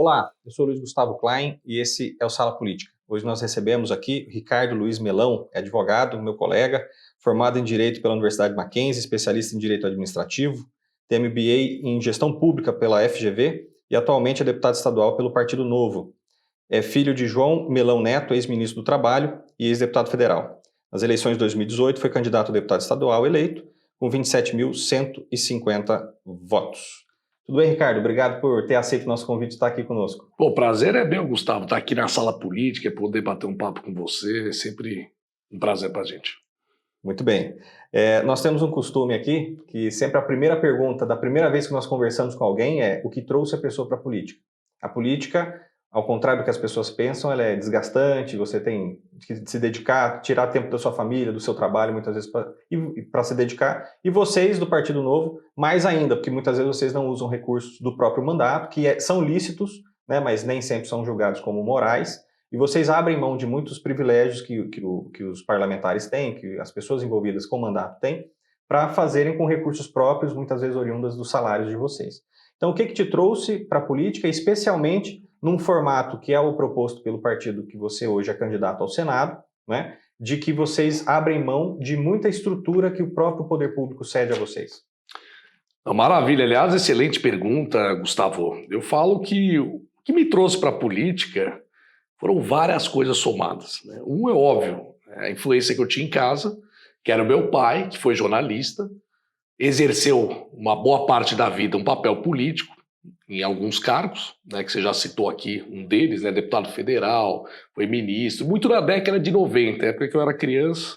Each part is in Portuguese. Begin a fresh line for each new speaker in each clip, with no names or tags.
Olá, eu sou Luiz Gustavo Klein e esse é o Sala Política. Hoje nós recebemos aqui Ricardo Luiz Melão, advogado, meu colega, formado em Direito pela Universidade Mackenzie, especialista em Direito Administrativo, tem MBA em Gestão Pública pela FGV e atualmente é deputado estadual pelo Partido Novo. É filho de João Melão Neto, ex-ministro do Trabalho e ex-deputado federal. Nas eleições de 2018 foi candidato a deputado estadual eleito com 27.150 votos. Tudo bem, Ricardo? Obrigado por ter aceito o nosso convite e estar aqui conosco.
O prazer é meu, Gustavo, estar aqui na Sala Política, poder bater um papo com você, é sempre um prazer para a gente.
Muito bem. Nós temos um costume aqui, que sempre a primeira pergunta da primeira vez que nós conversamos com alguém é o que trouxe a pessoa para a política. A política, ao contrário do que as pessoas pensam, ela é desgastante, você tem que se dedicar, tirar tempo da sua família, do seu trabalho, muitas vezes, para se dedicar. E vocês, do Partido Novo, mais ainda, porque muitas vezes vocês não usam recursos do próprio mandato, que são lícitos, né, mas nem sempre são julgados como morais, e vocês abrem mão de muitos privilégios que os parlamentares têm, que as pessoas envolvidas com o mandato têm, para fazerem com recursos próprios, muitas vezes oriundas dos salários de vocês. Então, o que te trouxe para a política, especialmente num formato que é o proposto pelo partido que você hoje é candidato ao Senado, né, de que vocês abrem mão de muita estrutura que o próprio poder público cede a vocês?
Maravilha. Aliás, excelente pergunta, Gustavo. Eu falo que o que me trouxe para a política foram várias coisas somadas, né? Um é óbvio, a influência que eu tinha em casa, que era o meu pai, que foi jornalista, exerceu uma boa parte da vida um papel político, em alguns cargos, né, que você já citou aqui, um deles, né, deputado federal, foi ministro, muito na década de 90, época que eu era criança,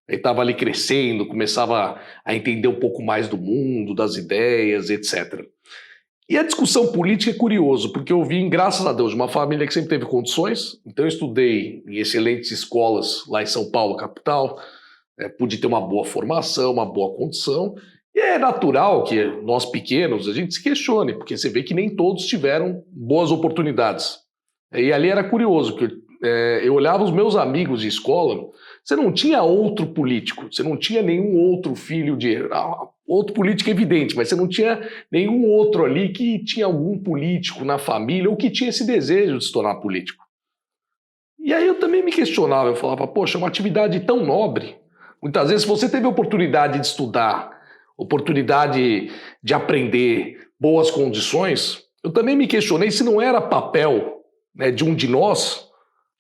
ele estava ali crescendo, começava a entender um pouco mais do mundo, das ideias, etc. E a discussão política é curioso, porque eu vim, graças a Deus, de uma família que sempre teve condições, então eu estudei em excelentes escolas lá em São Paulo, capital, pude ter uma boa formação, uma boa condição, e é natural que nós pequenos a gente se questione, porque você vê que nem todos tiveram boas oportunidades. E ali era curioso, porque eu olhava os meus amigos de escola, você não tinha outro político, você não tinha nenhum outro filho de... outro político é evidente, mas você não tinha nenhum outro ali que tinha algum político na família ou que tinha esse desejo de se tornar político. E aí eu também me questionava, eu falava, poxa, é uma atividade tão nobre. Muitas vezes você teve a oportunidade de estudar, oportunidade de aprender, boas condições, eu também me questionei se não era papel, né, de um de nós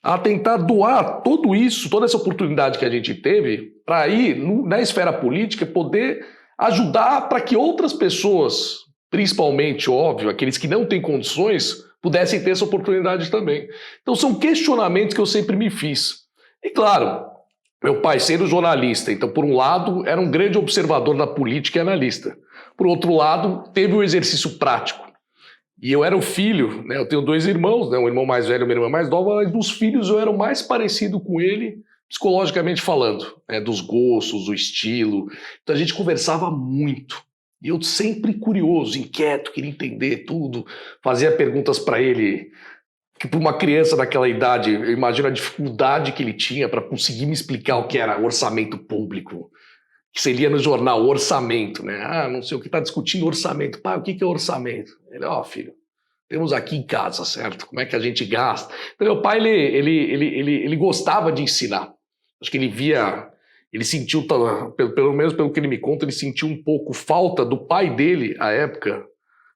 a tentar doar tudo isso, toda essa oportunidade que a gente teve para ir na esfera política poder ajudar para que outras pessoas, principalmente, óbvio, aqueles que não têm condições, pudessem ter essa oportunidade também. Então são questionamentos que eu sempre me fiz. E claro, meu pai sendo jornalista, então por um lado era um grande observador da política e analista. Por outro lado, teve o exercício prático. E eu era o filho, né? Eu tenho dois irmãos, né? Um irmão mais velho e uma irmã mais nova, mas dos filhos eu era o mais parecido com ele, psicologicamente falando, né? Dos gostos, do estilo. Então a gente conversava muito. E eu sempre curioso, inquieto, queria entender tudo, fazia perguntas para ele, que para uma criança daquela idade, eu imagino a dificuldade que ele tinha para conseguir me explicar o que era orçamento público, que seria no jornal orçamento, né? Ah, não sei o que está discutindo orçamento. Pai, o que é orçamento? Ele, filho, temos aqui em casa, certo? Como é que a gente gasta? Então, meu pai, ele gostava de ensinar. Acho que ele sentiu, pelo menos pelo que ele me conta, ele sentiu um pouco falta do pai dele, à época,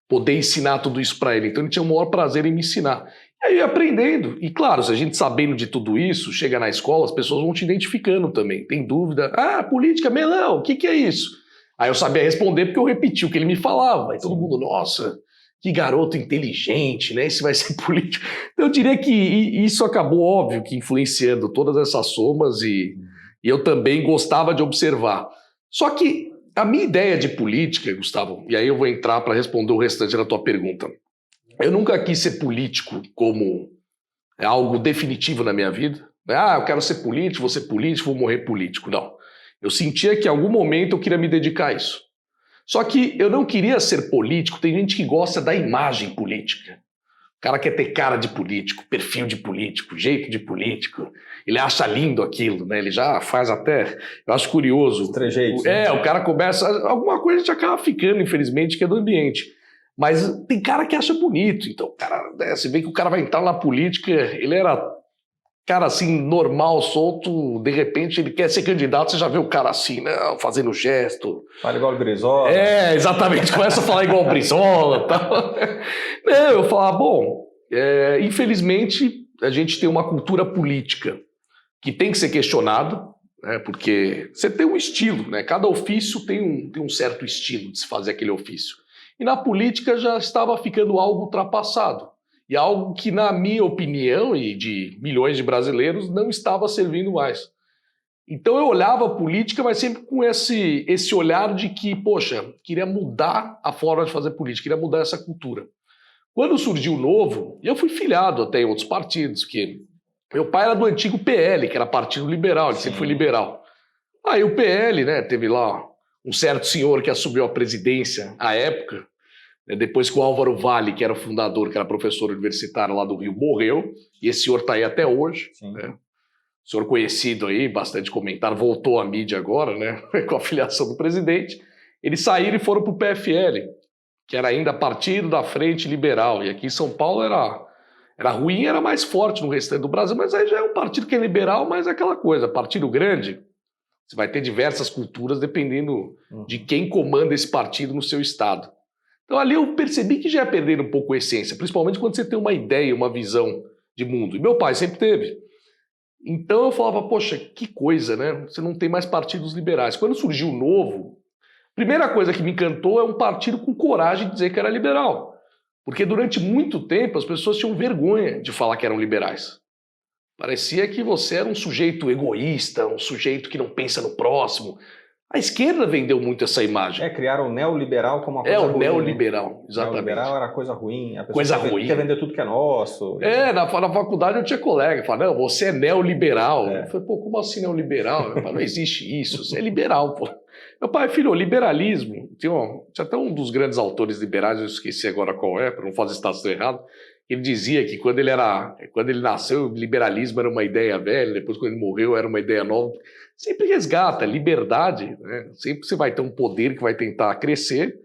poder ensinar tudo isso para ele. Então, ele tinha o maior prazer em me ensinar. E aí eu ia aprendendo. E claro, se a gente sabendo de tudo isso, chega na escola, as pessoas vão te identificando também. Tem dúvida. Ah, política, Melão, o que é isso? Aí eu sabia responder porque eu repeti o que ele me falava. Aí todo mundo, nossa, que garoto inteligente, né? Esse vai ser político. Então eu diria que isso acabou, óbvio, que influenciando todas essas somas e eu também gostava de observar. Só que a minha ideia de política, Gustavo, e aí eu vou entrar para responder o restante da tua pergunta. Eu nunca quis ser político como algo definitivo na minha vida. Ah, eu quero ser político, vou morrer político. Não. Eu sentia que em algum momento eu queria me dedicar a isso. Só que eu não queria ser político. Tem gente que gosta da imagem política. O cara quer ter cara de político, perfil de político, jeito de político. Ele acha lindo aquilo, né? Ele já faz até... Eu acho curioso.
Os trejeitos.
O cara começa... Alguma coisa a gente acaba ficando, infelizmente, que é do ambiente. Mas tem cara que acha bonito. Então, cara, você vê que o cara vai entrar na política, ele era cara assim, normal, solto, de repente ele quer ser candidato, você já vê o cara assim, né, fazendo gesto.
Fala igual o Brizola.
Exatamente, começa a falar igual o Brizola e tal. Não, eu falo, bom, infelizmente a gente tem uma cultura política que tem que ser questionado, né, porque você tem um estilo, né, cada ofício tem um certo estilo de se fazer aquele ofício. E na política já estava ficando algo ultrapassado. E algo que, na minha opinião, e de milhões de brasileiros, não estava servindo mais. Então eu olhava a política, mas sempre com esse olhar de que, poxa, queria mudar a forma de fazer política, queria mudar essa cultura. Quando surgiu o Novo, eu fui filiado até em outros partidos, que meu pai era do antigo PL, que era Partido Liberal, ele sempre foi liberal. Aí o PL, né, teve lá um certo senhor que assumiu a presidência à época, depois que o Álvaro Vale, que era o fundador, que era professor universitário lá do Rio, morreu, e esse senhor está aí até hoje, né? Senhor conhecido aí, bastante comentado, voltou à mídia agora, né? Com a filiação do presidente. Eles saíram e foram para o PFL, que era ainda Partido da Frente Liberal, e aqui em São Paulo era ruim, era mais forte no restante do Brasil, mas aí já é um partido que é liberal, mas é aquela coisa, partido grande, você vai ter diversas culturas dependendo de quem comanda esse partido no seu estado. Então ali eu percebi que já ia perdendo um pouco a essência, principalmente quando você tem uma ideia, uma visão de mundo. E meu pai sempre teve. Então eu falava, poxa, que coisa, né? Você não tem mais partidos liberais. Quando surgiu o Novo, a primeira coisa que me encantou é um partido com coragem de dizer que era liberal. Porque durante muito tempo as pessoas tinham vergonha de falar que eram liberais. Parecia que você era um sujeito egoísta, um sujeito que não pensa no próximo. A esquerda vendeu muito essa imagem.
Criaram o neoliberal como uma coisa ruim.
O neoliberal, né? Exatamente.
O neoliberal era coisa ruim. A pessoa
coisa ruim.
Quer vender tudo que é nosso.
Na faculdade eu tinha colega que falava, não, você é neoliberal. Eu falei, pô, como assim neoliberal? Eu falei, não existe isso, você é liberal, pô. Meu pai, filho, o liberalismo, tinha até um dos grandes autores liberais, eu esqueci agora qual é, para não fazer citação errada, ele dizia que quando ele nasceu, o liberalismo era uma ideia velha, depois quando ele morreu era uma ideia nova. Sempre resgata liberdade, né? Sempre você vai ter um poder que vai tentar crescer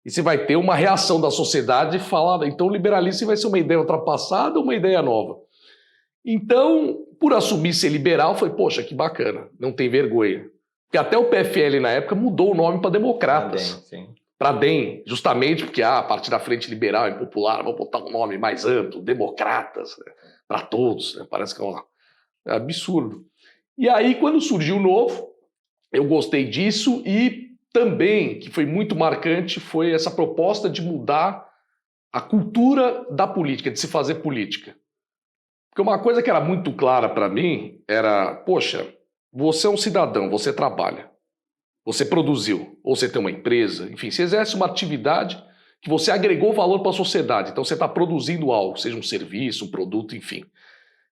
e você vai ter uma reação da sociedade e falar, então o liberalismo vai ser uma ideia ultrapassada ou uma ideia nova. Então, por assumir ser liberal, foi, poxa, que bacana, não tem vergonha. Porque até o PFL na época mudou o nome para Democratas. Para DEM, justamente porque a partir da Frente Liberal e Popular, vou botar um nome mais amplo, Democratas, né? Para todos, né? Parece que é absurdo. E aí, quando surgiu o Novo, eu gostei disso e também, que foi muito marcante, foi essa proposta de mudar a cultura da política, de se fazer política. Porque uma coisa que era muito clara para mim era, poxa, você é um cidadão, você trabalha, você produziu, ou você tem uma empresa, enfim, você exerce uma atividade que você agregou valor para a sociedade, então você está produzindo algo, seja um serviço, um produto, enfim.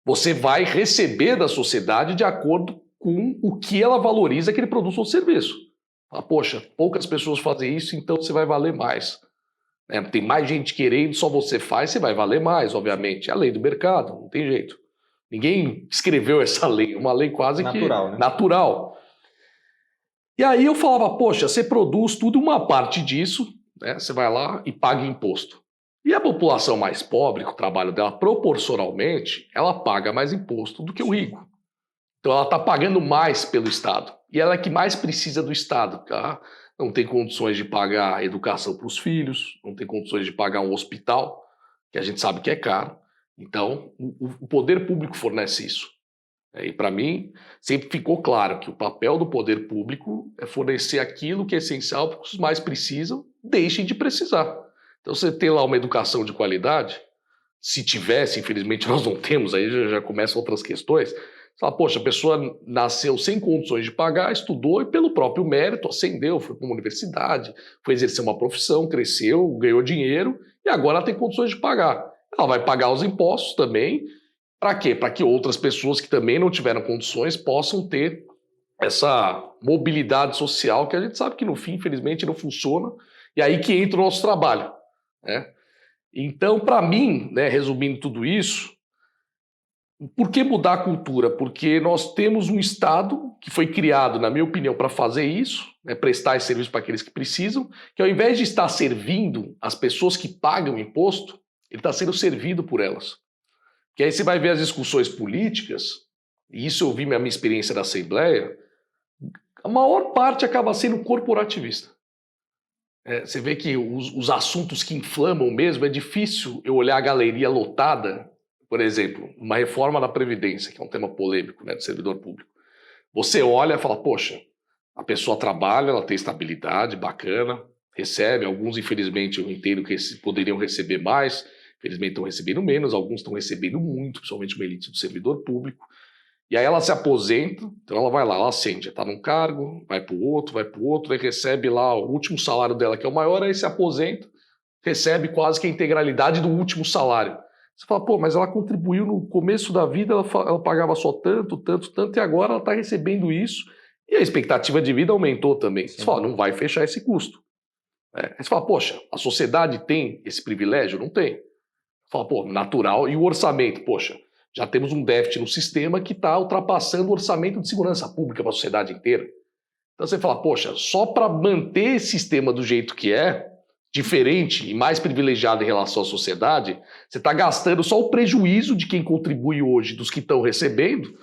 Você vai receber da sociedade de acordo com o que ela valoriza aquele produto ou serviço. Fala, poxa, poucas pessoas fazem isso, então você vai valer mais. Tem mais gente querendo, só você faz, você vai valer mais, obviamente. É a lei do mercado, não tem jeito. Ninguém escreveu essa lei, uma lei quase
natural,
que
né?
natural. E aí eu falava, poxa, você produz tudo, uma parte disso, né, você vai lá e paga imposto. E a população mais pobre, que o trabalho dela proporcionalmente, ela paga mais imposto do que o rico. Então ela está pagando mais pelo Estado. E ela é que mais precisa do Estado. Tá? Não tem condições de pagar educação para os filhos, não tem condições de pagar um hospital, que a gente sabe que é caro. Então o poder público fornece isso. E para mim sempre ficou claro que o papel do poder público é fornecer aquilo que é essencial para que os mais precisam deixem de precisar. Então você tem lá uma educação de qualidade, se tivesse, infelizmente nós não temos, aí já começam outras questões. Você fala, poxa, a pessoa nasceu sem condições de pagar, estudou e pelo próprio mérito ascendeu, foi para uma universidade, foi exercer uma profissão, cresceu, ganhou dinheiro e agora ela tem condições de pagar. Ela vai pagar os impostos também. Para quê? Para que outras pessoas que também não tiveram condições possam ter essa mobilidade social que a gente sabe que no fim, infelizmente, não funciona. E aí que entra o nosso trabalho. Né? Então, para mim, né, resumindo tudo isso, por que mudar a cultura? Porque nós temos um Estado que foi criado, na minha opinião, para fazer isso, né, prestar esse serviço para aqueles que precisam, que ao invés de estar servindo as pessoas que pagam imposto, ele está sendo servido por elas. Que aí você vai ver as discussões políticas, e isso eu vi na minha experiência da Assembleia, a maior parte acaba sendo corporativista. Você vê que os assuntos que inflamam mesmo, é difícil eu olhar a galeria lotada, por exemplo, uma reforma da Previdência, que é um tema polêmico, né, do servidor público. Você olha e fala, poxa, a pessoa trabalha, ela tem estabilidade, bacana, recebe, alguns infelizmente eu entendo que poderiam receber mais, infelizmente estão recebendo menos, alguns estão recebendo muito, principalmente uma elite do servidor público. E aí ela se aposenta, então ela vai lá, ela ascende, está num cargo, vai para o outro, aí recebe lá o último salário dela, que é o maior, aí se aposenta, recebe quase que a integralidade do último salário. Você fala, pô, mas ela contribuiu no começo da vida, ela pagava só tanto, e agora ela está recebendo isso, e a expectativa de vida aumentou também. Você fala, não vai fechar esse custo. Aí você fala, poxa, a sociedade tem esse privilégio? Não tem. Você fala, pô, natural, e o orçamento? Poxa, já temos um déficit no sistema que está ultrapassando o orçamento de segurança pública para a sociedade inteira. Então você fala, poxa, só para manter esse sistema do jeito que é, diferente e mais privilegiado em relação à sociedade, você está gastando só o prejuízo de quem contribui hoje, dos que estão recebendo.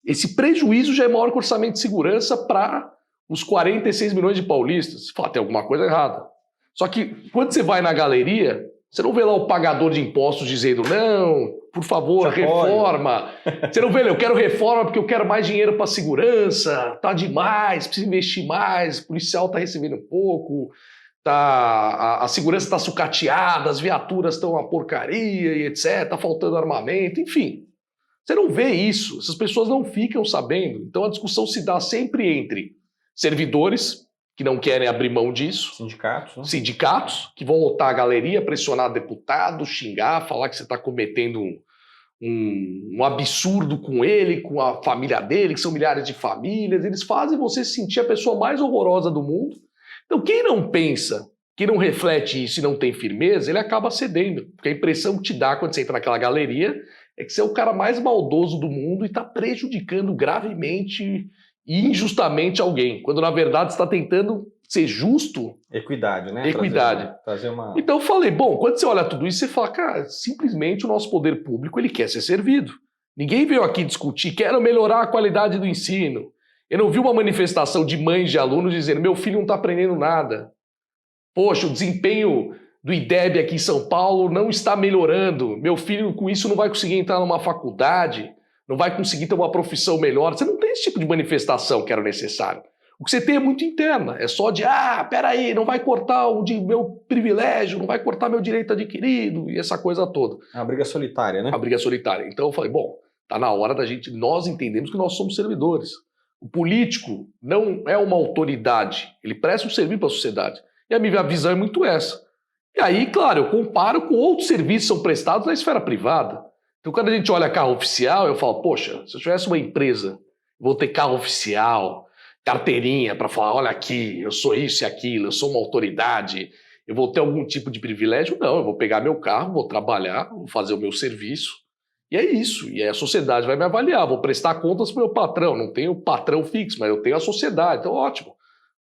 Esse prejuízo já é maior que o orçamento de segurança para os 46 milhões de paulistas. Você fala, tem alguma coisa errada. Só que quando você vai na galeria, você não vê lá o pagador de impostos dizendo, não, por favor, reforma. Você não vê, eu quero reforma porque eu quero mais dinheiro para segurança, tá demais, precisa investir mais, o policial tá recebendo pouco, a segurança está sucateada, as viaturas estão uma porcaria e etc, tá faltando armamento, enfim. Você não vê isso, essas pessoas não ficam sabendo. Então a discussão se dá sempre entre servidores, que não querem abrir mão disso.
Sindicatos, né?
Sindicatos, que vão lotar a galeria, pressionar deputado, xingar, falar que você está cometendo um absurdo com ele, com a família dele, que são milhares de famílias. Eles fazem você se sentir a pessoa mais horrorosa do mundo. Então quem não pensa, quem não reflete isso e não tem firmeza, ele acaba cedendo. Porque a impressão que te dá quando você entra naquela galeria é que você é o cara mais maldoso do mundo e está prejudicando gravemente e injustamente alguém, quando na verdade está tentando ser justo.
Equidade, né?
Equidade.
Trazer uma...
Então eu falei, bom, quando você olha tudo isso, você fala, cara, simplesmente o nosso poder público ele quer ser servido. Ninguém veio aqui discutir, quero melhorar a qualidade do ensino. Eu não vi uma manifestação de mães de alunos dizendo, meu filho não está aprendendo nada. Poxa, o desempenho do IDEB aqui em São Paulo não está melhorando. Meu filho com isso não vai conseguir entrar numa faculdade, não vai conseguir ter uma profissão melhor. Você não tem esse tipo de manifestação que era necessário. O que você tem é muito interna, é só de, peraí, não vai cortar o meu privilégio, não vai cortar meu direito adquirido, e essa coisa toda.
A briga solitária, né?
A briga solitária. Então eu falei, bom, tá na hora da gente, nós entendemos que nós somos servidores. O político não é uma autoridade, ele presta um serviço para a sociedade. E a minha visão é muito essa. E aí, claro, eu comparo com outros serviços que são prestados na esfera privada. Então quando a gente olha carro oficial, eu falo, poxa, se eu tivesse uma empresa, vou ter carro oficial, carteirinha para falar, olha aqui, eu sou isso e aquilo, eu sou uma autoridade, eu vou ter algum tipo de privilégio? Não, eu vou pegar meu carro, vou trabalhar, vou fazer o meu serviço, e é isso. E aí a sociedade vai me avaliar, vou prestar contas para o meu patrão, não tenho patrão fixo, mas eu tenho a sociedade, então ótimo.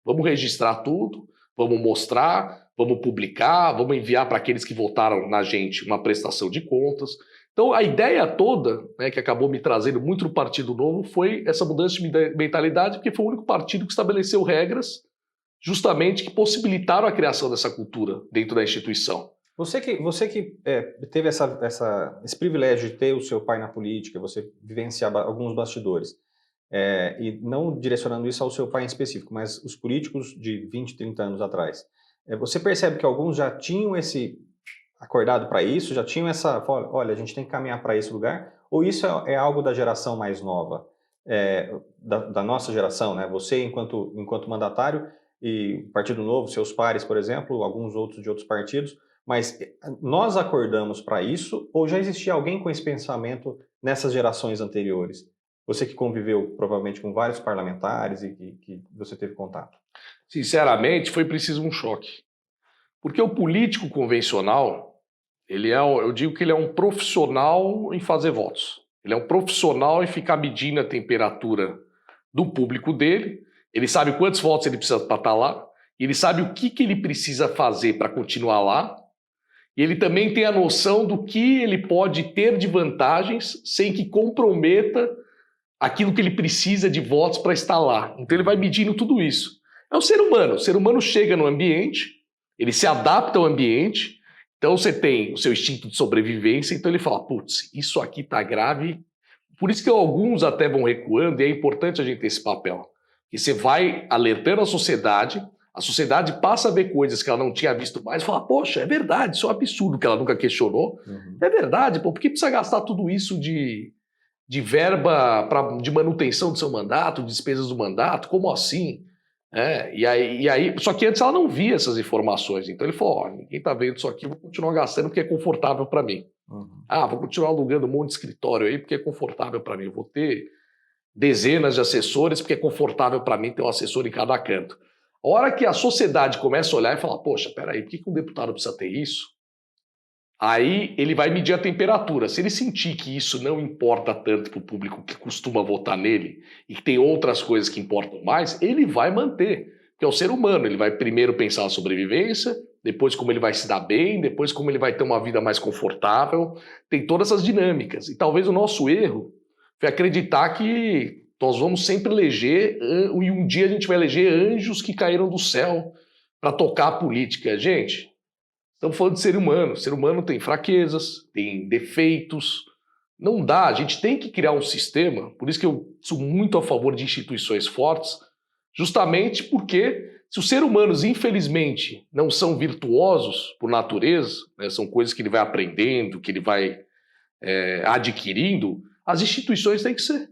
Vamos registrar tudo, vamos mostrar, vamos publicar, vamos enviar para aqueles que votaram na gente uma prestação de contas. Então a ideia toda, né, que acabou me trazendo muito no Partido Novo, foi essa mudança de mentalidade, porque foi o único partido que estabeleceu regras justamente que possibilitaram a criação dessa cultura dentro da instituição.
Você que teve esse privilégio de ter o seu pai na política, você vivenciar alguns bastidores, e não direcionando isso ao seu pai em específico, mas os políticos de 20, 30 anos atrás, você percebe que alguns já tinham acordado para isso, já tinham olha, a gente tem que caminhar para esse lugar, ou isso é algo da geração mais nova, da nossa geração, né? Você enquanto mandatário e o Partido Novo, seus pares, por exemplo, alguns outros de outros partidos, mas nós acordamos para isso ou já existia alguém com esse pensamento nessas gerações anteriores? Você que conviveu provavelmente com vários parlamentares e que você teve contato.
Sinceramente, foi preciso um choque. Porque o político convencional, eu digo que ele é um profissional em fazer votos. Ele é um profissional em ficar medindo a temperatura do público dele, ele sabe quantos votos ele precisa para estar lá, ele sabe o que ele precisa fazer para continuar lá, e ele também tem a noção do que ele pode ter de vantagens sem que comprometa aquilo que ele precisa de votos para estar lá. Então ele vai medindo tudo isso. É o ser humano chega no ambiente, ele se adapta ao ambiente, então você tem o seu instinto de sobrevivência, então ele fala, putz, isso aqui tá grave. Por isso que alguns até vão recuando, e é importante a gente ter esse papel. Que você vai alertando a sociedade passa a ver coisas que ela não tinha visto mais, e fala, poxa, é verdade, isso é um absurdo que ela nunca questionou. É verdade, pô, por que precisa gastar tudo isso de verba de manutenção do seu mandato, despesas do mandato? Como assim? E aí, só que antes ela não via essas informações, então ele falou, ó, ninguém tá vendo isso aqui, eu vou continuar gastando porque é confortável para mim. Vou continuar alugando um monte de escritório aí porque é confortável para mim, eu vou ter dezenas de assessores porque é confortável para mim ter um assessor em cada canto. A hora que a sociedade começa a olhar e falar, poxa, peraí, por que um deputado precisa ter isso? Aí ele vai medir a temperatura. Se ele sentir que isso não importa tanto para o público que costuma votar nele e que tem outras coisas que importam mais, ele vai manter. Porque é o ser humano, ele vai primeiro pensar na sobrevivência, depois como ele vai se dar bem, depois como ele vai ter uma vida mais confortável. Tem todas essas dinâmicas. E talvez o nosso erro foi acreditar que nós vamos sempre eleger, e um dia a gente vai eleger anjos que caíram do céu para tocar a política. Gente, estamos falando de ser humano. O ser humano tem fraquezas, tem defeitos. Não dá, a gente tem que criar um sistema, por isso que eu sou muito a favor de instituições fortes, justamente porque se os seres humanos, infelizmente, não são virtuosos por natureza, né, são coisas que ele vai aprendendo, que ele vai adquirindo, as instituições têm que ser.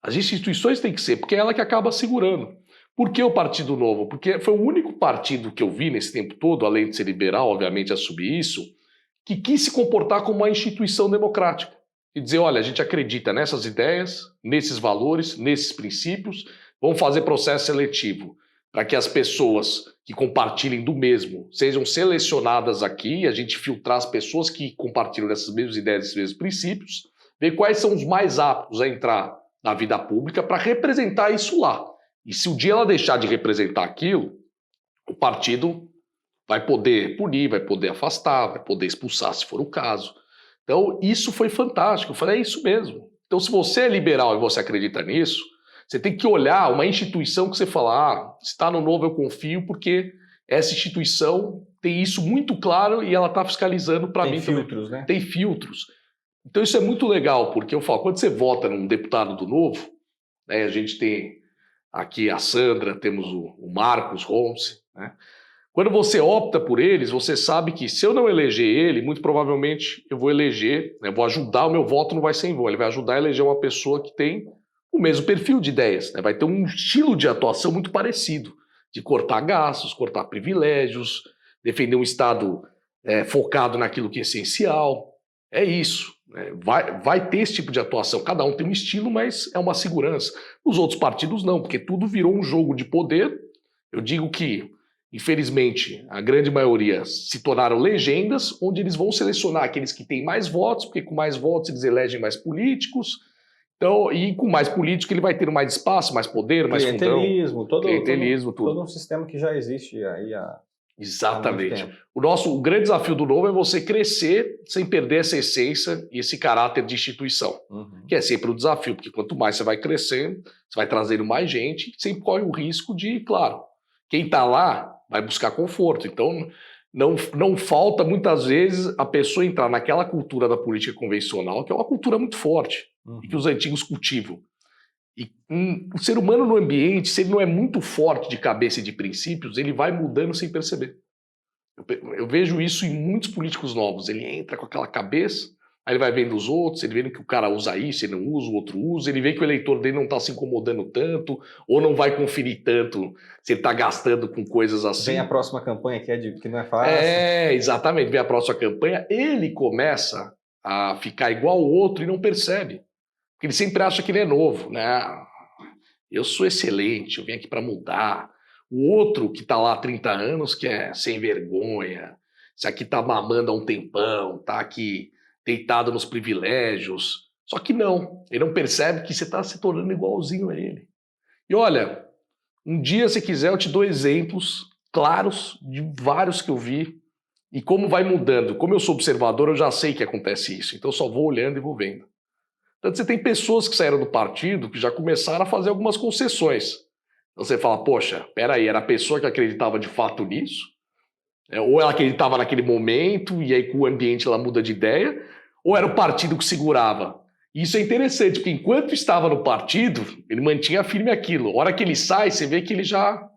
As instituições têm que ser, porque é ela que acaba segurando. Por que o Partido Novo? Porque foi o único partido que eu vi nesse tempo todo, além de ser liberal, obviamente, assumir isso, que quis se comportar como uma instituição democrática. E dizer, olha, a gente acredita nessas ideias, nesses valores, nesses princípios, vamos fazer processo seletivo para que as pessoas que compartilhem do mesmo sejam selecionadas aqui, a gente filtrar as pessoas que compartilham dessas mesmas ideias, desses mesmos princípios, ver quais são os mais aptos a entrar na vida pública para representar isso lá. E se o dia ela deixar de representar aquilo, o partido vai poder punir, vai poder afastar, vai poder expulsar se for o caso. Então isso foi fantástico, eu falei, é isso mesmo. Então se você é liberal e você acredita nisso, você tem que olhar uma instituição que você fala, se está no Novo eu confio porque essa instituição tem isso muito claro e ela está fiscalizando para mim também. Tem filtros, né? Tem filtros. Então isso é muito legal, porque eu falo, quando você vota num deputado do Novo, né, a gente tem aqui a Sandra, temos o Marcos Holmes, né? Quando você opta por eles, você sabe que se eu não eleger ele, muito provavelmente eu vou eleger, né, vou ajudar, o meu voto não vai ser em vão, ele vai ajudar a eleger uma pessoa que tem o mesmo perfil de ideias, né, vai ter um estilo de atuação muito parecido, de cortar gastos, cortar privilégios, defender um Estado focado naquilo que é essencial, é isso. Vai ter esse tipo de atuação, cada um tem um estilo, mas é uma segurança. Os outros partidos não, porque tudo virou um jogo de poder. Eu digo que, infelizmente, a grande maioria se tornaram legendas, onde eles vão selecionar aqueles que têm mais votos, porque com mais votos eles elegem mais políticos, então, e com mais político ele vai ter mais espaço, mais poder, mais fundão. Clientelismo, tudo.
Todo um sistema que já existe aí há...
Exatamente. O grande desafio do Novo é você crescer sem perder essa essência e esse caráter de instituição, que é sempre o desafio, porque quanto mais você vai crescendo, você vai trazendo mais gente, sempre corre o risco de, claro, quem está lá vai buscar conforto. Então, não falta muitas vezes a pessoa entrar naquela cultura da política convencional, que é uma cultura muito forte, e que os antigos cultivam. E o ser humano no ambiente, se ele não é muito forte de cabeça e de princípios, ele vai mudando sem perceber. Eu vejo isso em muitos políticos novos. Ele entra com aquela cabeça, aí ele vai vendo os outros, ele vê que o cara usa isso, ele não usa, o outro usa, ele vê que o eleitor dele não está se incomodando tanto, ou não vai conferir tanto se ele está gastando com coisas assim.
Vem a próxima campanha que não é fácil.
Exatamente, vem a próxima campanha, ele começa a ficar igual o outro e não percebe. Porque ele sempre acha que ele é novo, né? Eu sou excelente, eu vim aqui para mudar. O outro que está lá há 30 anos, que é sem vergonha, esse aqui está mamando há um tempão, está aqui deitado nos privilégios. Só que não, ele não percebe que você está se tornando igualzinho a ele. E olha, um dia, se quiser, eu te dou exemplos claros de vários que eu vi e como vai mudando. Como eu sou observador, eu já sei que acontece isso, então eu só vou olhando e vou vendo. Então você tem pessoas que saíram do partido que já começaram a fazer algumas concessões. Então você fala, poxa, peraí, era a pessoa que acreditava de fato nisso? Ou ela acreditava naquele momento e aí com o ambiente ela muda de ideia, ou era o partido que segurava. E isso é interessante, porque enquanto estava no partido, ele mantinha firme aquilo. A hora que ele sai, você vê que ele já...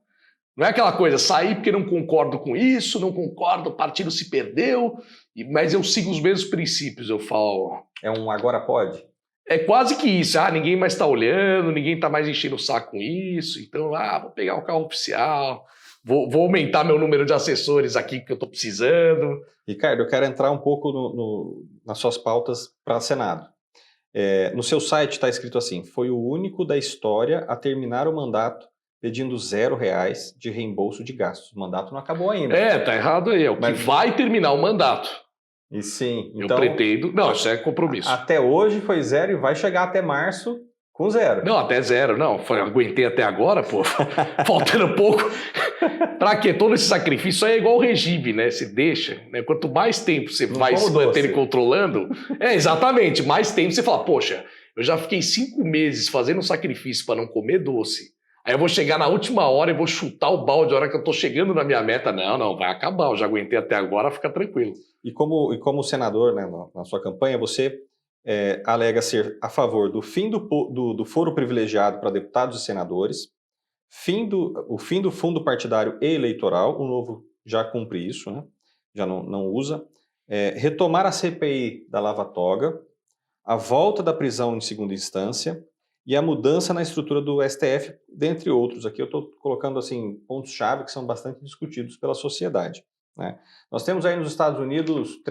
Não é aquela coisa, sair porque não concordo com isso, não concordo, o partido se perdeu, mas eu sigo os mesmos princípios, eu falo...
É um agora pode?
É quase que isso, ninguém mais está olhando, ninguém está mais enchendo o saco com isso, então, vou pegar o carro oficial... Vou aumentar meu número de assessores aqui que eu estou precisando.
Ricardo, eu quero entrar um pouco nas suas pautas para Senado. No seu site está escrito assim, foi o único da história a terminar o mandato pedindo R$0 de reembolso de gastos. O mandato não acabou ainda.
Tá errado aí, que vai terminar o mandato.
E sim, então...
Eu pretendo... Não, isso é compromisso.
Até hoje foi 0 e vai chegar até março com 0.
Não, até 0, não. Aguentei até agora, pô. Faltando pouco. Pra quê? Todo esse sacrifício aí é igual o regime, né? Você deixa, né? Quanto mais tempo você vai se mantendo e controlando... exatamente. Mais tempo você fala, poxa, eu já fiquei 5 meses fazendo um sacrifício para não comer doce. Aí eu vou chegar na última hora e vou chutar o balde a hora que eu tô chegando na minha meta. Não, vai acabar. Eu já aguentei até agora, fica tranquilo.
E como senador, né, na sua campanha, você... alega ser a favor do fim do foro privilegiado para deputados e senadores, o fim do fundo partidário e eleitoral, o novo já cumpre isso, né? Já não usa, retomar a CPI da Lava Toga, a volta da prisão em segunda instância e a mudança na estrutura do STF, dentre outros. Aqui eu estou colocando assim, pontos-chave que são bastante discutidos pela sociedade. Né? Nós temos aí nos Estados Unidos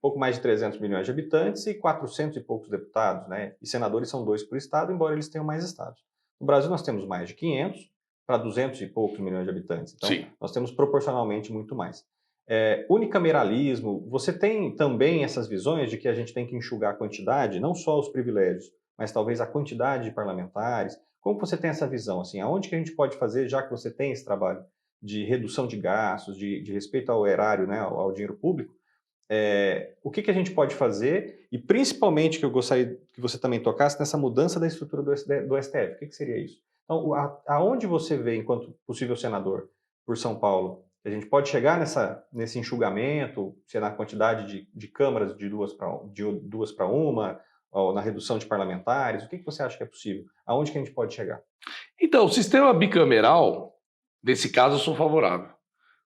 pouco mais de 300 milhões de habitantes e 400 e poucos deputados, né? E senadores são 2 por estado, embora eles tenham mais estados. No Brasil nós temos mais de 500 para 200 e poucos milhões de habitantes, então sim, nós temos proporcionalmente muito mais. Unicameralismo, você tem também essas visões de que a gente tem que enxugar a quantidade, não só os privilégios, mas talvez a quantidade de parlamentares. Como você tem essa visão? Assim, aonde que a gente pode fazer, já que você tem esse trabalho de redução de gastos, de respeito ao erário, né, ao dinheiro público, o que a gente pode fazer? E principalmente, que eu gostaria que você também tocasse, nessa mudança da estrutura do STF. O que seria isso? Então, aonde você vê, enquanto possível senador por São Paulo, que a gente pode chegar nesse enxugamento, se é na quantidade de câmaras de duas para uma, ou na redução de parlamentares? O que você acha que é possível? Aonde que a gente pode chegar?
Então, o sistema bicameral... Nesse caso, eu sou favorável,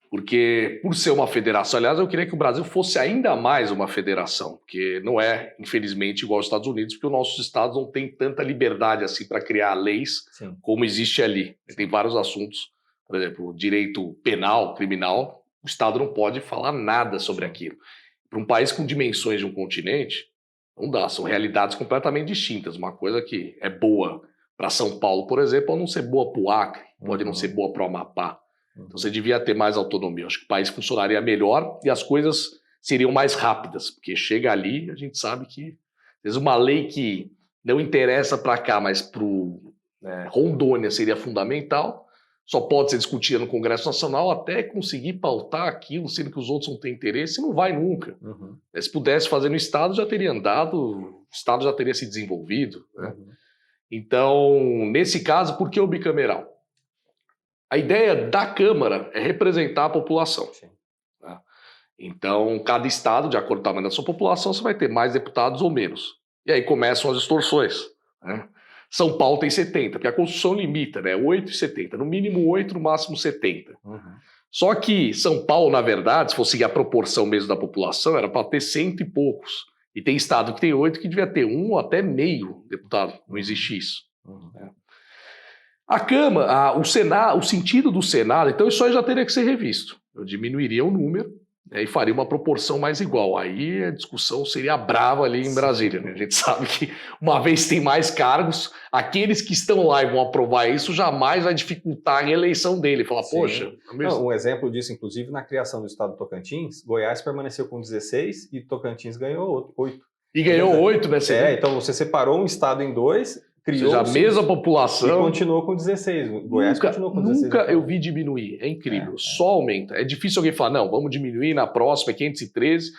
porque por ser uma federação, aliás, eu queria que o Brasil fosse ainda mais uma federação, porque não é, infelizmente, igual aos Estados Unidos, porque os nossos estados não têm tanta liberdade assim para criar leis sim, como existe ali. Tem vários assuntos, por exemplo, direito penal, criminal, o estado não pode falar nada sobre aquilo. Para um país com dimensões de um continente, não dá, são realidades completamente distintas. Uma coisa que é boa para São Paulo, por exemplo, pode não ser boa para o Acre, pode não ser boa para o Amapá. Então você devia ter mais autonomia. Eu acho que o país funcionaria melhor e as coisas seriam mais rápidas, porque chega ali, a gente sabe que às vezes uma lei que não interessa para cá, mas para Rondônia seria fundamental, só pode ser discutida no Congresso Nacional até conseguir pautar aquilo, sendo que os outros não têm interesse, não vai nunca. Uhum. Se pudesse fazer no Estado, já teria andado, o Estado já teria se desenvolvido, né? Uhum. Então, nesse caso, por que o bicameral? A ideia da Câmara é representar a população. Tá? Então, cada estado, de acordo com o tamanho da sua população, você vai ter mais deputados ou menos. E aí começam as distorções. Né? São Paulo tem 70, porque a Constituição limita, né? 8 e 70. No mínimo 8, no máximo 70. Uhum. Só que São Paulo, na verdade, se fosse seguir a proporção mesmo da população, era para ter 100 e poucos. E tem estado que tem 8 que devia ter 1 ou até meio deputado. Não existe isso. Uhum. Né? A Câmara, o Senado, o sentido do Senado, então isso aí já teria que ser revisto. Eu diminuiria o número, né, e faria uma proporção mais igual. Aí a discussão seria brava ali em Brasília. Né? A gente sabe que uma vez tem mais cargos, aqueles que estão lá e vão aprovar isso jamais vai dificultar a reeleição dele. Falar, sim, poxa...
Não, um exemplo disso, inclusive, na criação do estado do Tocantins, Goiás permaneceu com 16 e Tocantins ganhou 8.
E ganhou 8, né?
Então você separou um estado em 2... criou...
Ou seja, a mesma população...
E continuou com 16. O Goiás continuou com 16.
Nunca eu vi diminuir. É incrível. Só aumenta. É difícil alguém falar, não, vamos diminuir na próxima, é 513.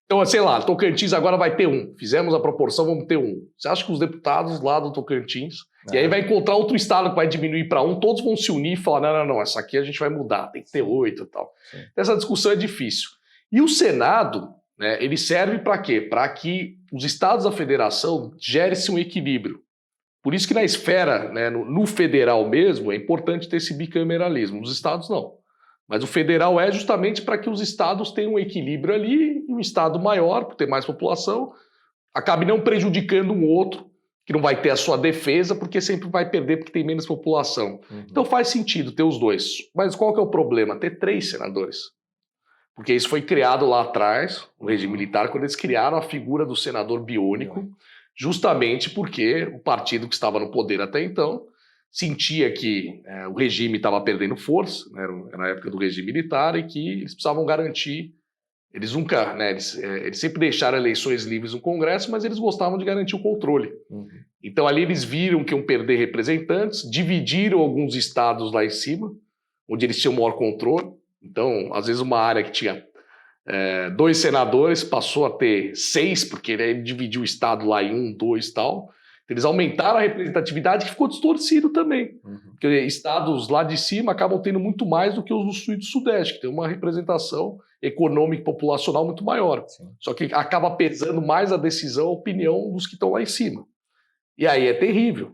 Então, sei lá, Tocantins agora vai ter 1. Fizemos a proporção, vamos ter 1. Você acha que os deputados lá do Tocantins... E aí vai encontrar outro estado que vai diminuir para 1, todos vão se unir e falar, não, essa aqui a gente vai mudar, tem que ter 8 e tal. Sim. Essa discussão é difícil. E o Senado, né, ele serve para quê? Para que os estados da federação gerem-se um equilíbrio. Por isso que na esfera, né, no federal mesmo, é importante ter esse bicameralismo. Nos estados não. Mas o federal é justamente para que os estados tenham um equilíbrio ali, e um estado maior, por ter mais população, acabe não prejudicando um outro, que não vai ter a sua defesa, porque sempre vai perder porque tem menos população. Então faz sentido ter os dois. Mas qual que é o problema? Ter 3 senadores. Porque isso foi criado lá atrás, no regime militar, quando eles criaram a figura do senador biônico, justamente porque o partido que estava no poder até então sentia que o regime estava perdendo força, né, era na época do regime militar, e que eles precisavam garantir. Eles nunca, né, eles sempre deixaram eleições livres no Congresso, mas eles gostavam de garantir o controle. Então ali eles viram que iam perder representantes, dividiram alguns estados lá em cima, onde eles tinham maior controle. Então, às vezes uma área que tinha 2 senadores passou a ter 6, porque ele dividiu o estado lá em 1, 2 e tal. Então, eles aumentaram a representatividade, que ficou distorcido também. Porque estados lá de cima acabam tendo muito mais do que os do sul e do sudeste, que tem uma representação econômica e populacional muito maior. Sim. Só que acaba pesando mais a decisão, a opinião dos que estão lá em cima. E aí é terrível.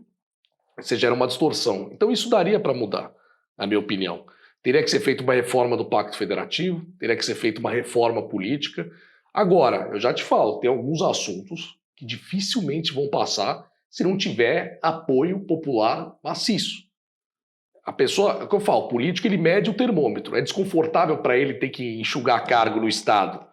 Você gera uma distorção. Então isso daria para mudar, na minha opinião. Teria que ser feita uma reforma do Pacto Federativo, teria que ser feita uma reforma política. Agora, eu já te falo, tem alguns assuntos que dificilmente vão passar se não tiver apoio popular maciço. A pessoa, é o que eu falo, o político ele mede o termômetro. É desconfortável para ele ter que enxugar cargo no Estado.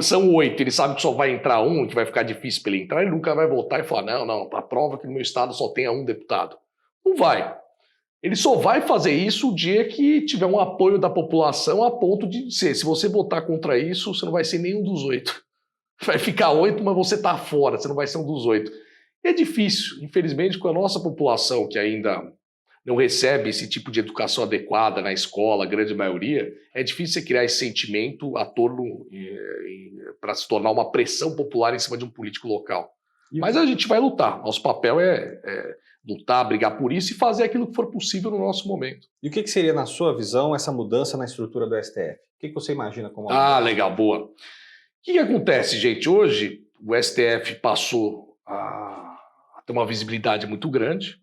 São 8, ele sabe que só vai entrar 1, que vai ficar difícil para ele entrar, ele nunca vai votar e falar, não, a prova que no meu Estado só tenha 1 deputado. Não vai. Ele só vai fazer isso o dia que tiver um apoio da população a ponto de dizer, se você votar contra isso, você não vai ser nenhum dos 8. Vai ficar 8, mas você está fora, você não vai ser um dos 8. É difícil, infelizmente, com a nossa população que ainda não recebe esse tipo de educação adequada na escola, a grande maioria, é difícil você criar esse sentimento a torno para se tornar uma pressão popular em cima de um político local. Mas a gente vai lutar. Nosso papel é lutar, brigar por isso e fazer aquilo que for possível no nosso momento.
E o que seria, na sua visão, essa mudança na estrutura do STF? O que você imagina como...
Legal, boa. O que acontece, gente? Hoje, o STF passou a ter uma visibilidade muito grande.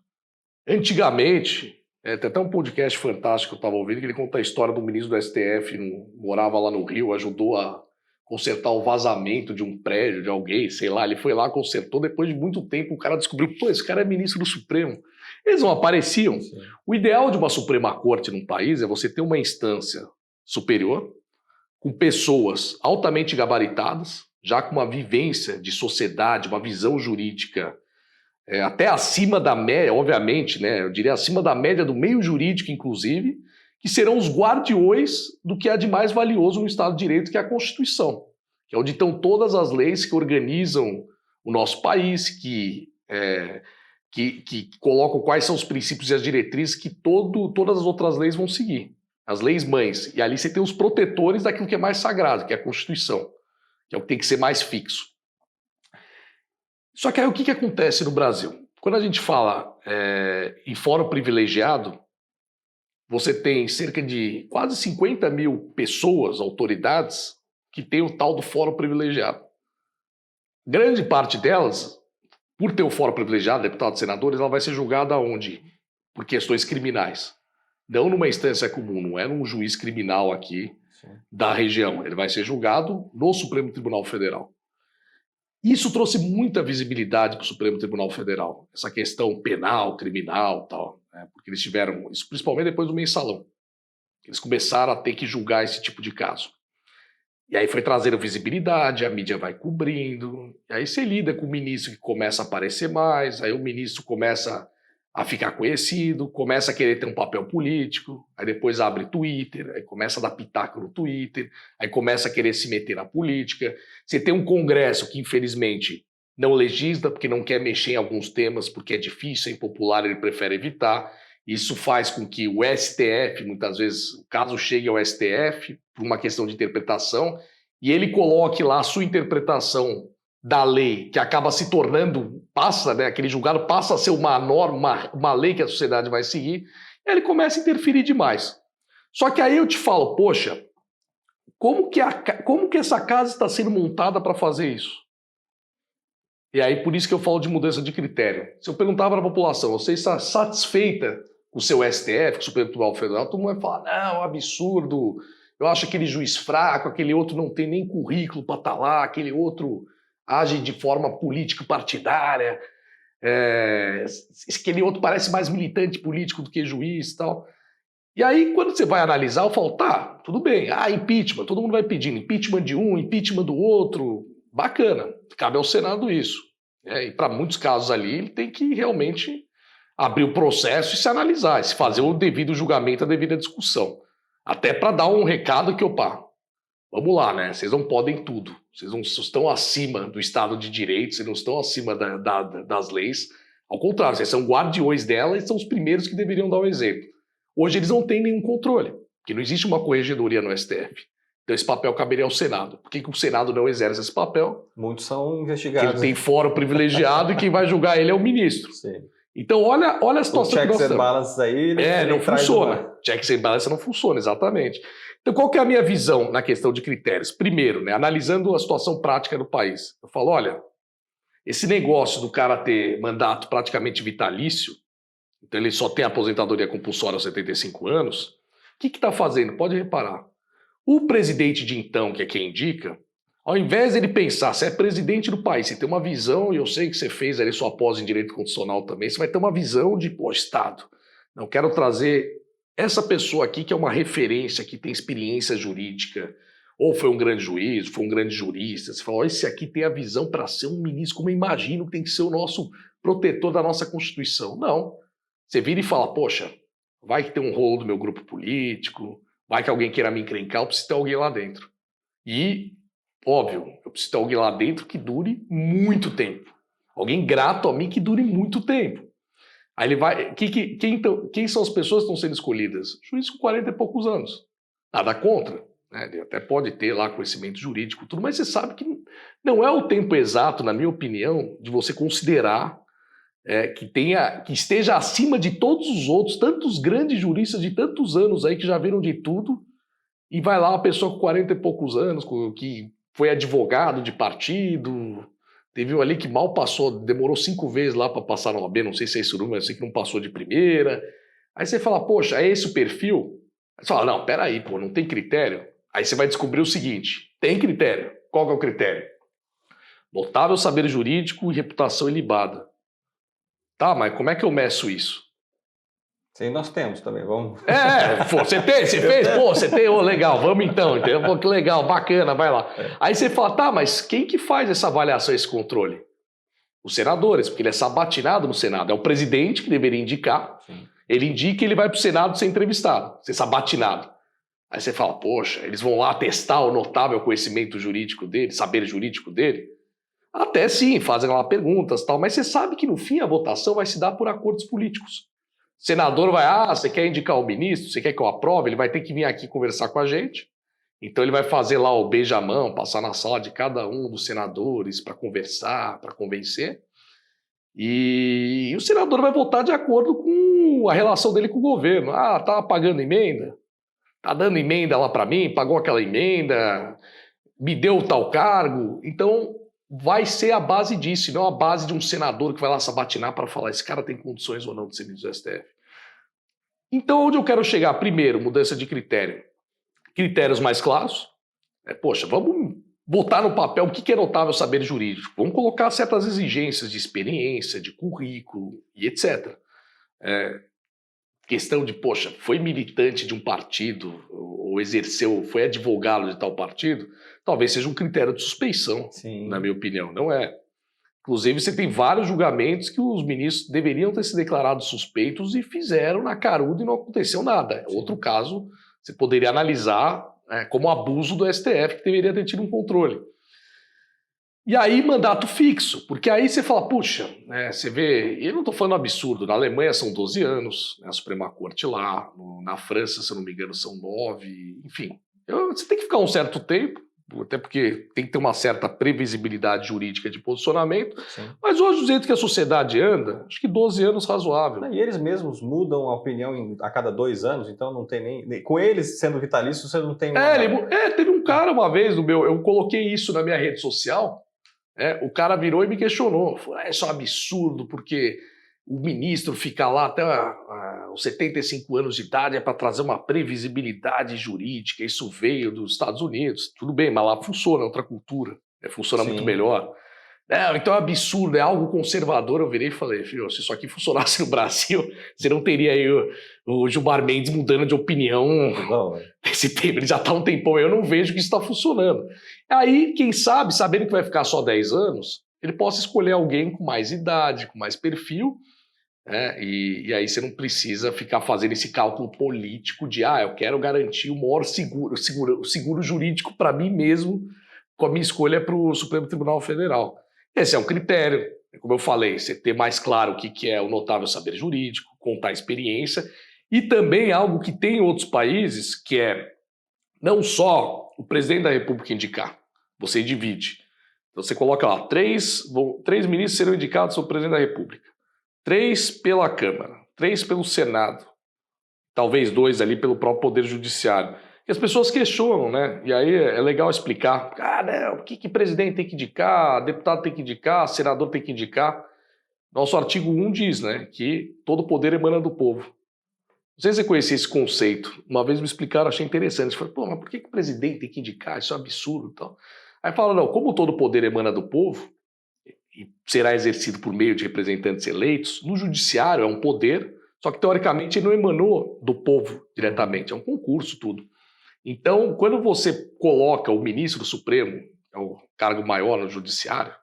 Antigamente, tem até um podcast fantástico que eu estava ouvindo, que ele conta a história do ministro do STF, morava lá no Rio, ajudou a consertar o vazamento de um prédio de alguém, sei lá, ele foi lá, consertou, depois de muito tempo o cara descobriu, esse cara é ministro do Supremo. Eles não apareciam. Sim. O ideal de uma Suprema Corte num país é você ter uma instância superior, com pessoas altamente gabaritadas, já com uma vivência de sociedade, uma visão jurídica até acima da média, obviamente, né, eu diria acima da média do meio jurídico, inclusive, que serão os guardiões do que há de mais valioso no Estado de Direito, que é a Constituição, que é onde estão todas as leis que organizam o nosso país, que colocam quais são os princípios e as diretrizes que todas as outras leis vão seguir, as leis mães. E ali você tem os protetores daquilo que é mais sagrado, que é a Constituição, que é o que tem que ser mais fixo. Só que aí o que acontece no Brasil? Quando a gente fala em fórum privilegiado, você tem cerca de quase 50 mil pessoas, autoridades, que têm o tal do fórum privilegiado. Grande parte delas, por ter o fórum privilegiado, deputados e senadores, ela vai ser julgada onde? Por questões criminais. Não numa instância comum, não é num juiz criminal aqui da região. Ele vai ser julgado no Supremo Tribunal Federal. Isso trouxe muita visibilidade para o Supremo Tribunal Federal, essa questão penal, criminal e tal, né? Porque eles tiveram isso principalmente depois do mensalão. Eles começaram a ter que julgar esse tipo de caso. E aí foi trazendo visibilidade, a mídia vai cobrindo, e aí você lida com o ministro que começa a aparecer mais, aí o ministro começa a ficar conhecido, começa a querer ter um papel político, aí depois abre Twitter, aí começa a dar pitaco no Twitter, aí começa a querer se meter na política. Você tem um Congresso que, infelizmente, não legisla porque não quer mexer em alguns temas, porque é difícil, é impopular, ele prefere evitar. Isso faz com que o STF, muitas vezes, o caso chegue ao STF por uma questão de interpretação, e ele coloque lá a sua interpretação da lei, que acaba se tornando, passa, né, aquele julgado passa a ser uma norma, uma lei que a sociedade vai seguir, e ele começa a interferir demais. Só que aí eu te falo, poxa, como que essa casa está sendo montada para fazer isso? E aí por isso que eu falo de mudança de critério. Se eu perguntar para a população, você está satisfeita com o seu STF, com o Supremo Tribunal Federal, todo mundo vai falar, não, absurdo, eu acho aquele juiz fraco, aquele outro não tem nem currículo para estar lá, aquele outro age de forma política partidária, aquele outro parece mais militante político do que juiz e tal. E aí, quando você vai analisar, eu falo, tá, tudo bem, impeachment, todo mundo vai pedindo impeachment de um, impeachment do outro, bacana, cabe ao Senado isso. E para muitos casos ali, ele tem que realmente abrir o processo e se analisar, e se fazer o devido julgamento, a devida discussão. Até para dar um recado que, opa, vamos lá, né? Vocês não podem tudo, vocês não estão acima do Estado de Direito, vocês não estão acima das leis, ao contrário, vocês são guardiões dela e são os primeiros que deveriam dar o exemplo. Hoje eles não têm nenhum controle, porque não existe uma corregedoria no STF. Então esse papel caberia ao Senado. Por que o Senado não exerce esse papel?
Muitos são investigados.
Porque ele tem fórum privilegiado e quem vai julgar ele é o ministro.
Sim.
Então olha a situação que nós
checks and balances aí...
não funciona. Checks and balances não funciona, exatamente. Então qual que é a minha visão na questão de critérios? Primeiro, né, analisando a situação prática do país. Eu falo, olha, esse negócio do cara ter mandato praticamente vitalício, então ele só tem aposentadoria compulsória aos 75 anos, o que está fazendo? Pode reparar. O presidente de então, que é quem indica, ao invés de ele pensar, você é presidente do país, você tem uma visão, e eu sei que você fez ali sua pós em direito constitucional também, você vai ter uma visão de, Estado. Não quero trazer essa pessoa aqui que é uma referência, que tem experiência jurídica, ou foi um grande juiz, foi um grande jurista, você fala, esse aqui tem a visão para ser um ministro, como eu imagino que tem que ser o nosso protetor da nossa Constituição. Não. Você vira e fala, poxa, vai que tem um rolo do meu grupo político, vai que alguém queira me encrencar, eu preciso ter alguém lá dentro. E, óbvio, eu preciso ter alguém lá dentro que dure muito tempo. Alguém grato a mim que dure muito tempo. Aí ele vai... Quem são as pessoas que estão sendo escolhidas? Juiz com 40 e poucos anos. Nada contra. Né? Ele até pode ter lá conhecimento jurídico, tudo, mas você sabe que não é o tempo exato, na minha opinião, de você considerar que esteja acima de todos os outros, tantos grandes juristas de tantos anos aí que já viram de tudo, e vai lá uma pessoa com 40 e poucos anos, que foi advogado de partido, teve um ali que mal passou, demorou 5 vezes lá para passar na OAB, não sei se é isso, mas eu sei que não passou de primeira. Aí você fala, poxa, é esse o perfil? Aí você fala, não, peraí, pô, não tem critério? Aí você vai descobrir o seguinte, tem critério. Qual que é o critério? Notável saber jurídico e reputação ilibada. Tá, mas como é que eu meço isso?
Sim, nós temos também, vamos...
Você fez? Pô, você tem, legal, vamos então, entendeu? Pô, que legal, bacana, vai lá. Aí você fala, tá, mas quem que faz essa avaliação, esse controle? Os senadores, porque ele é sabatinado no Senado, é o presidente que deveria indicar, sim. Ele indica e ele vai pro Senado ser entrevistado, ser sabatinado. Aí você fala, poxa, eles vão lá testar o notável conhecimento jurídico dele, saber jurídico dele? Até sim, fazem lá perguntas e tal, mas você sabe que no fim a votação vai se dar por acordos políticos. O senador vai, você quer indicar o ministro, você quer que eu aprove, ele vai ter que vir aqui conversar com a gente. Então ele vai fazer lá o beijamão, passar na sala de cada um dos senadores para conversar, para convencer. E o senador vai votar de acordo com a relação dele com o governo. Tá pagando emenda? Tá dando emenda lá para mim? Pagou aquela emenda? Me deu tal cargo? Então... vai ser a base disso, e não a base de um senador que vai lá sabatinar para falar esse cara tem condições ou não de ser ministro do STF. Então, onde eu quero chegar? Primeiro, mudança de critério. Critérios mais claros. Poxa, vamos botar no papel o que é notável saber jurídico. Vamos colocar certas exigências de experiência, de currículo e etc. Questão de, poxa, foi militante de um partido ou exerceu, foi advogado de tal partido, talvez seja um critério de suspeição, sim, na minha opinião. Não é. Inclusive, você tem vários julgamentos que os ministros deveriam ter se declarado suspeitos e fizeram na caruda e não aconteceu nada. Sim. Outro caso, você poderia analisar como abuso do STF, que deveria ter tido um controle. E aí, mandato fixo, porque aí você fala, puxa, né, você vê, e eu não estou falando absurdo, na Alemanha são 12 anos, né, a Suprema Corte lá, na França, se eu não me engano, são 9, enfim. Você tem que ficar um certo tempo, até porque tem que ter uma certa previsibilidade jurídica de posicionamento,
Sim.
mas hoje, do jeito que a sociedade anda, acho que 12 anos razoável.
E eles mesmos mudam a opinião a cada 2 anos, então não tem nem... Com eles sendo vitalícios, você não tem uma...
Teve um cara uma vez, eu coloquei isso na minha rede social, o cara virou e me questionou. Falou, isso é um absurdo, porque o ministro fica lá até os 75 anos de idade é para trazer uma previsibilidade jurídica. Isso veio dos Estados Unidos. Tudo bem, mas lá funciona, é outra cultura. Funciona muito melhor. Então é absurdo, é algo conservador. Eu virei e falei, filho, se isso aqui funcionasse no Brasil, você não teria aí o Gilmar Mendes mudando de opinião nesse tempo. Ele já está um tempão, eu não vejo que isso está funcionando. Aí, quem sabe, sabendo que vai ficar só 10 anos, ele possa escolher alguém com mais idade, com mais perfil, e aí você não precisa ficar fazendo esse cálculo político de, eu quero garantir o maior seguro jurídico para mim mesmo, com a minha escolha para o Supremo Tribunal Federal. Esse é um critério, como eu falei, você ter mais claro o que é o notável saber jurídico, contar a experiência, e também algo que tem em outros países, que é não só o presidente da República indicar, você divide. Então você coloca lá, três ministros serão indicados pelo presidente da República, 3 pela Câmara, 3 pelo Senado, talvez 2 ali pelo próprio Poder Judiciário. E as pessoas questionam, né? E aí é legal explicar. O que presidente tem que indicar, deputado tem que indicar, senador tem que indicar. Nosso artigo 1 diz, né, que todo poder emana do povo. Não sei se você conhecia esse conceito. Uma vez me explicaram, achei interessante. Eu falei, mas por que o presidente tem que indicar? Isso é um absurdo e tal. Aí falaram, não, como todo poder emana do povo e será exercido por meio de representantes eleitos, no judiciário é um poder, só que teoricamente ele não emanou do povo diretamente, é um concurso tudo. Então, quando você coloca o ministro do Supremo, é o cargo maior no judiciário,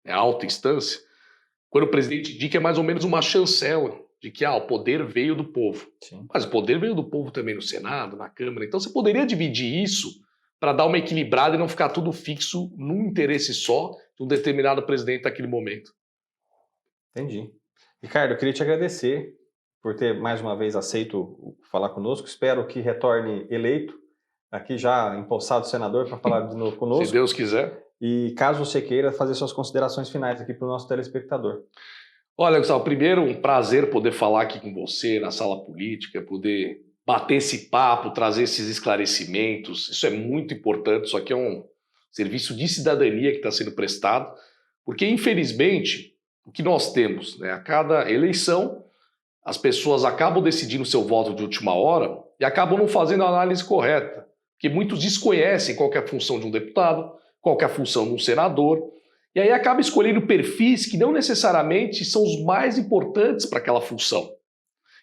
é a alta instância, quando o presidente indica é mais ou menos uma chancela de que o poder veio do povo.
Sim.
Mas o poder veio do povo também no Senado, na Câmara. Então você poderia dividir isso para dar uma equilibrada e não ficar tudo fixo num interesse só de um determinado presidente naquele momento.
Entendi. Ricardo, eu queria te agradecer por ter mais uma vez aceito falar conosco. Espero que retorne eleito, aqui já empossado senador, para falar de novo conosco.
Se Deus quiser.
E caso você queira fazer suas considerações finais aqui para o nosso telespectador.
Olha, Gustavo, primeiro um prazer poder falar aqui com você na sala política, poder bater esse papo, trazer esses esclarecimentos. Isso é muito importante, isso aqui é um serviço de cidadania que está sendo prestado, porque infelizmente o que nós temos, né, a cada eleição as pessoas acabam decidindo seu voto de última hora e acabam não fazendo a análise correta, porque muitos desconhecem qual que é a função de um deputado, qual que é a função de um senador, e aí acaba escolhendo perfis que não necessariamente são os mais importantes para aquela função.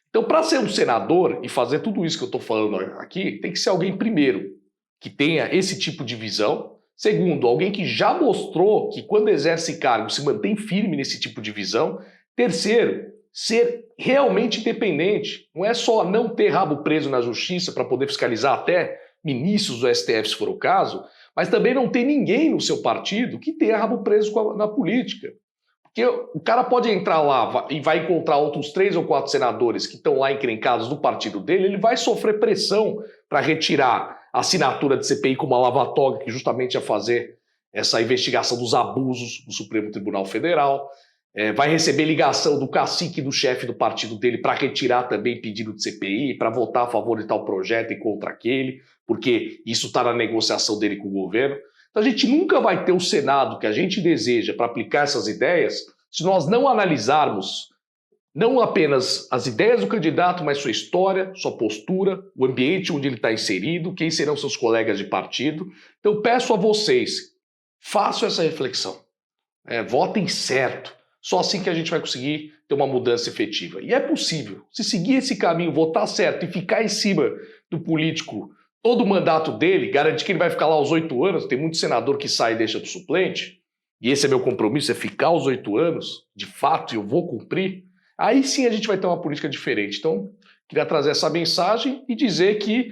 Então, para ser um senador e fazer tudo isso que eu estou falando aqui, tem que ser alguém, primeiro, que tenha esse tipo de visão. Segundo, alguém que já mostrou que quando exerce cargo se mantém firme nesse tipo de visão. Terceiro, ser realmente independente. Não é só não ter rabo preso na justiça para poder fiscalizar até ministros do STF, se for o caso, mas também não ter ninguém no seu partido que tenha rabo preso na política. Porque o cara pode entrar lá e vai encontrar outros 3 ou 4 senadores que estão lá encrencados no partido dele, ele vai sofrer pressão para retirar a assinatura de CPI como a lava-toga, que justamente ia fazer essa investigação dos abusos do Supremo Tribunal Federal. Vai receber ligação do cacique do chefe do partido dele para retirar também pedido de CPI, para votar a favor de tal projeto e contra aquele, porque isso está na negociação dele com o governo. Então a gente nunca vai ter o Senado que a gente deseja para aplicar essas ideias se nós não analisarmos não apenas as ideias do candidato, mas sua história, sua postura, o ambiente onde ele está inserido, quem serão seus colegas de partido. Então eu peço a vocês, façam essa reflexão, votem certo. Só assim que a gente vai conseguir ter uma mudança efetiva. E é possível. Se seguir esse caminho, votar certo e ficar em cima do político todo o mandato dele, garantir que ele vai ficar lá aos 8 anos, tem muito senador que sai e deixa do suplente, e esse é meu compromisso, é ficar aos 8 anos, de fato, e eu vou cumprir, aí sim a gente vai ter uma política diferente. Então, queria trazer essa mensagem e dizer que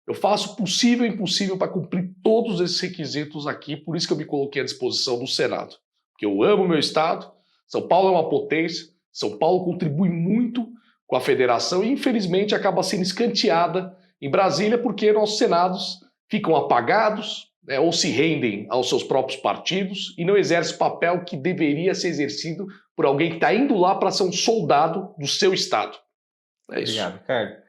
Eu faço o possível e impossível para cumprir todos esses requisitos aqui, por isso que eu me coloquei à disposição do Senado. Porque eu amo o meu estado, São Paulo é uma potência, São Paulo contribui muito com a federação e infelizmente acaba sendo escanteada em Brasília porque nossos senados ficam apagados, né, ou se rendem aos seus próprios partidos e não exercem o papel que deveria ser exercido por alguém que está indo lá para ser um soldado do seu estado. É isso.
Obrigado, Ricardo.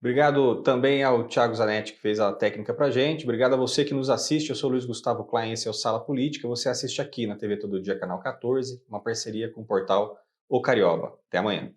Obrigado também ao Thiago Zanetti, que fez a técnica pra gente. Obrigado a você que nos assiste. Eu sou o Luiz Gustavo Klein, esse é o Sala Política. Você assiste aqui na TV Todo Dia, canal 14, uma parceria com o portal O Carioba. Até amanhã.